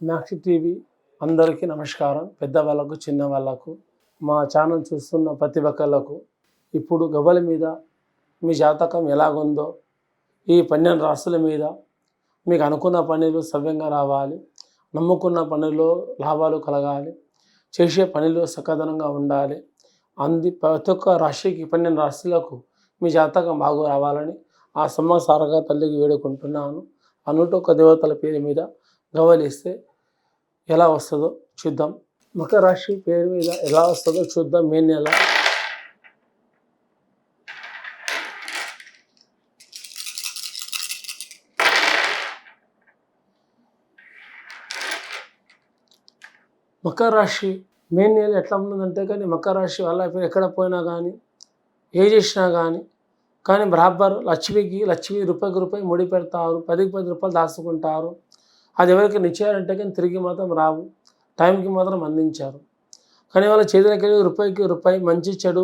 Maxi TV అందరికీ నమస్కారం. పెద్దవాళ్ళకు, చిన్నవాళ్ళకు, మా ఛానల్ చూస్తున్న ప్రతి ఒక్కళ్ళకు ఇప్పుడు గవ్వల మీద మీ జాతకం ఎలాగుందో, ఈ 12 రాశుల మీద మీకు అనుకున్న పనులు సవ్యంగా రావాలి, నమ్ముకున్న పనుల్లో లాభాలు కలగాలి, చేసే పనిలో చక్కదనంగా ఉండాలి. ప్రతి ఒక్క రాశికి 12 రాశులకు మీ జాతకం బాగా రావాలని ఆ సమ్మసారగా తల్లికి వేడుకుంటున్నాను. ఆ 101 దేవతల పేరు మీద గవ్వలిస్తే ఎలా వస్తుందో చూద్దాం. మకర రాశి పేరు మీద ఎలా వస్తుందో చూద్దాం. మే నెల మకర రాశి మే నెల ఎట్లా ఉంటుందంటే, కానీ మకర రాశి వల్ల ఎక్కడ పోయినా కానీ ఏ చేసినా కానీ బరాబర్ లక్ష్మి రూపాయికి రూపాయి ముడి పెడతారు, 10కి 10 రూపాయలు దాచుకుంటారు. అది ఎవరికి నిచ్చారంటే కానీ తిరిగి మాత్రం రావు, టైంకి మాత్రం అందించారు. కానీ వాళ్ళ చేతిలోకి వెళ్ళి రూపాయికి రూపాయి మంచి చెడు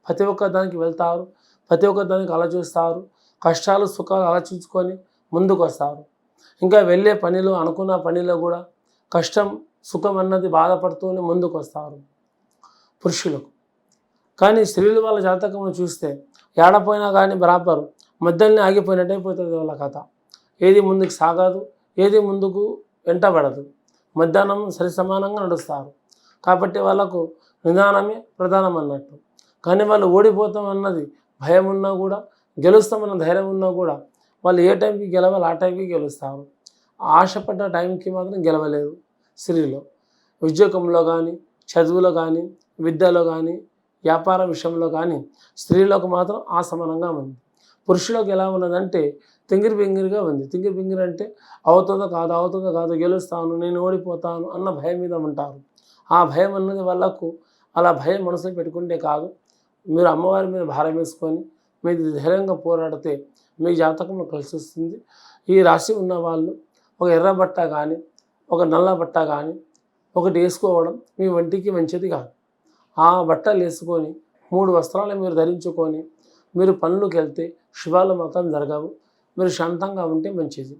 ప్రతి ఒక్క దానికి వెళ్తారు, ప్రతి ఒక్క దానికి ఆలోచిస్తారు, కష్టాలు సుఖాలు ఆలోచించుకొని ముందుకు వస్తారు. ఇంకా వెళ్ళే పనిలో అనుకున్న పనిలో కూడా కష్టం సుఖం అన్నది బాధపడుతూనే ముందుకు వస్తారు పురుషులకు. కానీ స్త్రీలు వాళ్ళ జాతకం చూస్తే ఏడపోయినా కానీ బరాబరు మధ్యలోనే ఆగిపోయినట్టు అయిపోతుంది వాళ్ళ కథ. ఏది ముందుకు సాగదు, ఏది ముందుకు వెంటబడదు, మధ్యాహ్నం సరి సమానంగా నడుస్తారు. కాబట్టి వాళ్ళకు నిదానమే ప్రధానం అన్నట్టు. కానీ వాళ్ళు ఓడిపోతాం అన్నది భయం ఉన్నా కూడా, గెలుస్తామన్న ధైర్యం ఉన్నా కూడా వాళ్ళు ఏ టైంకి గెలవాలి ఆ టైంకి గెలుస్తారు. ఆశపడ్డ టైంకి మాత్రం గెలవలేరు. స్త్రీలో ఉద్యోగంలో కానీ, చదువులో కానీ, విద్యలో కానీ, వ్యాపార విషయంలో కానీ స్త్రీలకు మాత్రం అసమానంగా ఉంది. పురుషులకు ఎలా ఉన్నదంటే తింగిరి బింగిరిగా ఉంది. తింగిరి బింగిరి అంటే అవుతుందో కాదు, గెలుస్తాను, నేను ఓడిపోతాను అన్న భయం మీద ఉంటారు. ఆ భయం అన్నది వాళ్ళకు అలా భయం మనసులో పెట్టుకుంటే కాదు. మీరు అమ్మవారి మీద భారం వేసుకొని మీరు ధైర్యంగా పోరాడితే మీ జాతకంలో కలిసి వస్తుంది. ఈ రాశి ఉన్న వాళ్ళు ఒక ఎర్ర బట్ట కానీ, ఒక నల్ల బట్ట కానీ ఒకటి వేసుకోవడం మీ ఒంటికి మంచిది కాదు. ఆ బట్టలు వేసుకొని 3 వస్త్రాలు మీరు ధరించుకొని మీరు పనులకు వెళ్తే శుభాలు మాత్రం జరగవు. మీరు శాంతంగా ఉంటే మంచిది.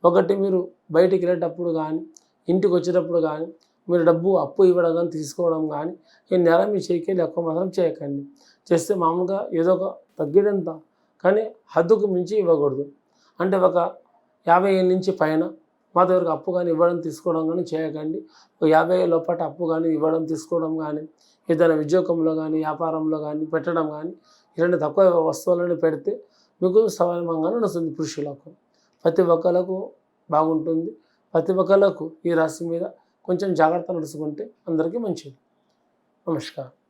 ఒకటి మీరు బయటికి వెళ్ళేటప్పుడు కానీ, ఇంటికి వచ్చేటప్పుడు కానీ మీరు డబ్బు అప్పు ఇవ్వడం కానీ తీసుకోవడం కానీ ఈ నెల మీ చేయికి ఎక్కువ మాత్రం చేయకండి. చేస్తే మామూలుగా ఏదో ఒక తగ్గినంత, కానీ హద్దుకు మించి ఇవ్వకూడదు. అంటే ఒక 50 ఏళ్ళ నుంచి పైన మా దగ్గరకు అప్పు కానీ ఇవ్వడం తీసుకోవడం కానీ చేయకండి. ఒక 50 ఏళ్ళ లోపల అప్పు కానీ ఇవ్వడం తీసుకోవడం కానీ, ఏదైనా ఉద్యోగంలో కానీ వ్యాపారంలో కానీ పెట్టడం కానీ ఇలాంటి తక్కువ వస్తువులను పెడితే మీకు సమానంగా నడుస్తుంది. పురుషులకు ప్రతి ఒక్కరికి బాగుంటుంది. ప్రతి ఒక్కరికి ఈ రాశి మీద కొంచెం జాగ్రత్త నడుచుకుంటే అందరికీ మంచిది. నమస్కారం.